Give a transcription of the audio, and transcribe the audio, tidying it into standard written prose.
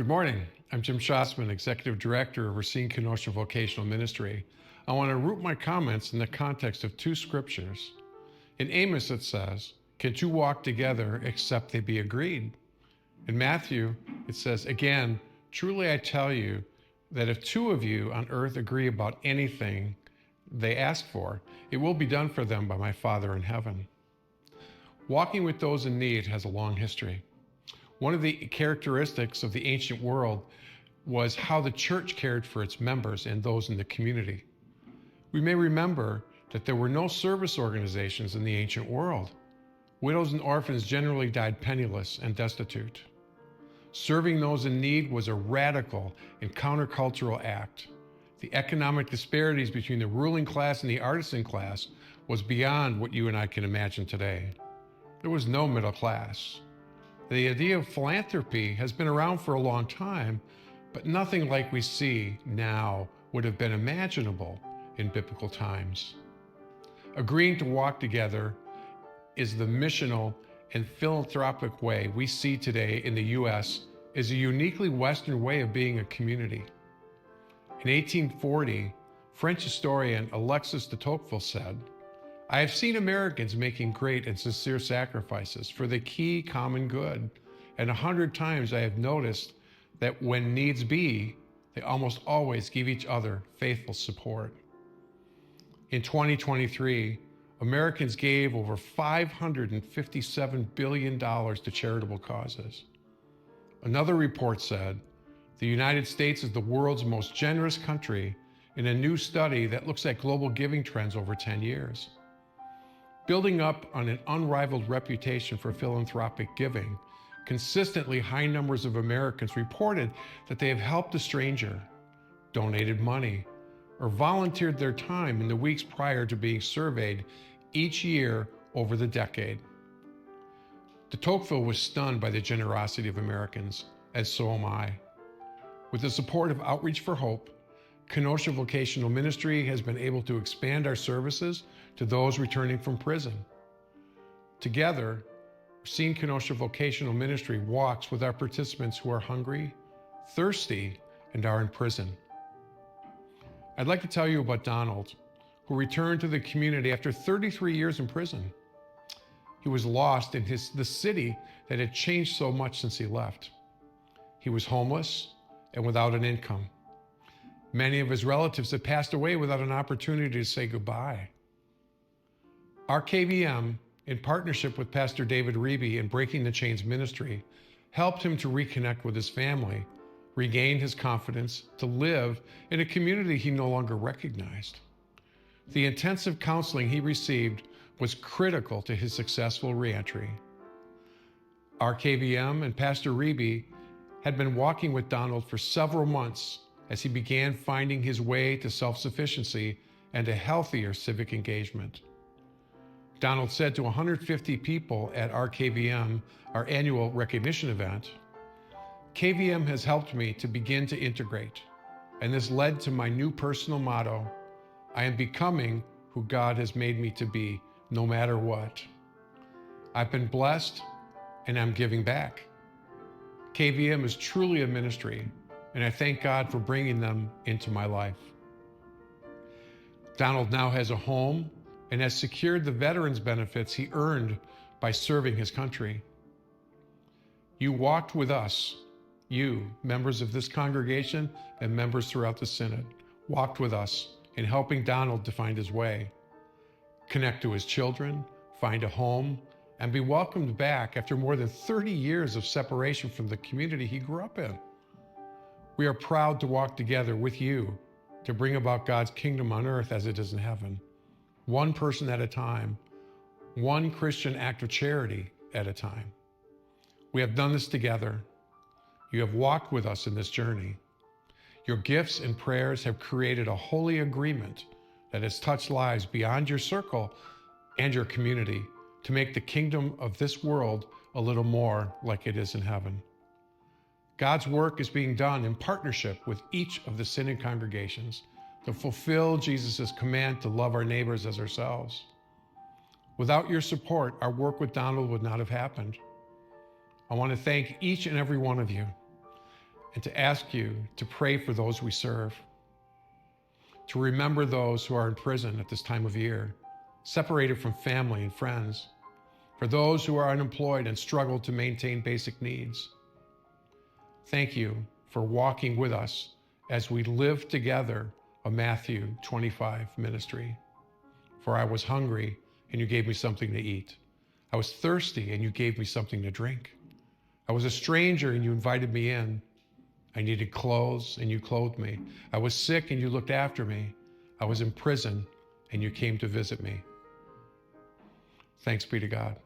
Good morning. I'm Jim Schatzman, Executive Director of Racine Kenosha Vocational Ministry. I want to root my comments in the context of two scriptures. In Amos it says, "Can two walk together except they be agreed?" In Matthew it says, "Again, truly I tell you that if two of you on earth agree about anything they ask for, it will be done for them by my Father in heaven." Walking with those in need has a long history. One of the characteristics of the ancient world was how the church cared for its members and those in the community. We may remember that there were no service organizations in the ancient world. Widows and orphans generally died penniless and destitute. Serving those in need was a radical and countercultural act. The economic disparities between the ruling class and the artisan class was beyond what you and I can imagine today. There was no middle class. The idea of philanthropy has been around for a long time, but nothing like we see now would have been imaginable in biblical times. Agreeing to walk together is the missional and philanthropic way we see today in the U.S. is a uniquely Western way of being a community. In 1840, French historian Alexis de Tocqueville said, "I have seen Americans making great and sincere sacrifices for the key common good, and 100 times I have noticed that when needs be, they almost always give each other faithful support." In 2023, Americans gave over $557 billion to charitable causes. Another report said, the United States is the world's most generous country in a new study that looks at global giving trends over 10 years. Building up on an unrivaled reputation for philanthropic giving, consistently high numbers of Americans reported that they have helped a stranger, donated money, or volunteered their time in the weeks prior to being surveyed each year over the decade. De Tocqueville was stunned by the generosity of Americans, as so am I. With the support of Outreach for Hope, Kenosha Vocational Ministry has been able to expand our services to those returning from prison. Together, Racine Kenosha Vocational Ministry walks with our participants who are hungry, thirsty, and are in prison. I'd like to tell you about Donald, who returned to the community after 33 years in prison. He was lost in the city that had changed so much since he left. He was homeless and without an income. Many of his relatives had passed away without an opportunity to say goodbye. Our KVM, in partnership with Pastor David Reby and Breaking the Chains Ministry, helped him to reconnect with his family, regain his confidence to live in a community he no longer recognized. The intensive counseling he received was critical to his successful reentry. Our KVM and Pastor Reby had been walking with Donald for several months as he began finding his way to self-sufficiency and a healthier civic engagement. Donald said to 150 people at our KVM, our annual recognition event, "KVM has helped me to begin to integrate, and this led to my new personal motto, I am becoming who God has made me to be, no matter what. I've been blessed, and I'm giving back." KVM is truly a ministry, and I thank God for bringing them into my life. Donald now has a home and has secured the veterans benefits he earned by serving his country. You walked with us, you, members of this congregation and members throughout the Synod, walked with us in helping Donald to find his way, connect to his children, find a home, and be welcomed back after more than 30 years of separation from the community he grew up in. We are proud to walk together with you to bring about God's kingdom on earth as it is in heaven, one person at a time, one Christian act of charity at a time. We have done this together. You have walked with us in this journey. Your gifts and prayers have created a holy agreement that has touched lives beyond your circle and your community to make the kingdom of this world a little more like it is in heaven. God's work is being done in partnership with each of the Synod congregations to fulfill Jesus' command to love our neighbors as ourselves. Without your support, our work with Donald would not have happened. I want to thank each and every one of you. and to ask you to pray for those we serve, to remember those who are in prison at this time of year, separated from family and friends, for those who are unemployed and struggle to maintain basic needs. Thank you for walking with us as we live together a Matthew 25 ministry. For I was hungry, and you gave me something to eat. I was thirsty, and you gave me something to drink. I was a stranger, and you invited me in. I needed clothes, and you clothed me. I was sick, and you looked after me. I was in prison, and you came to visit me. Thanks be to God.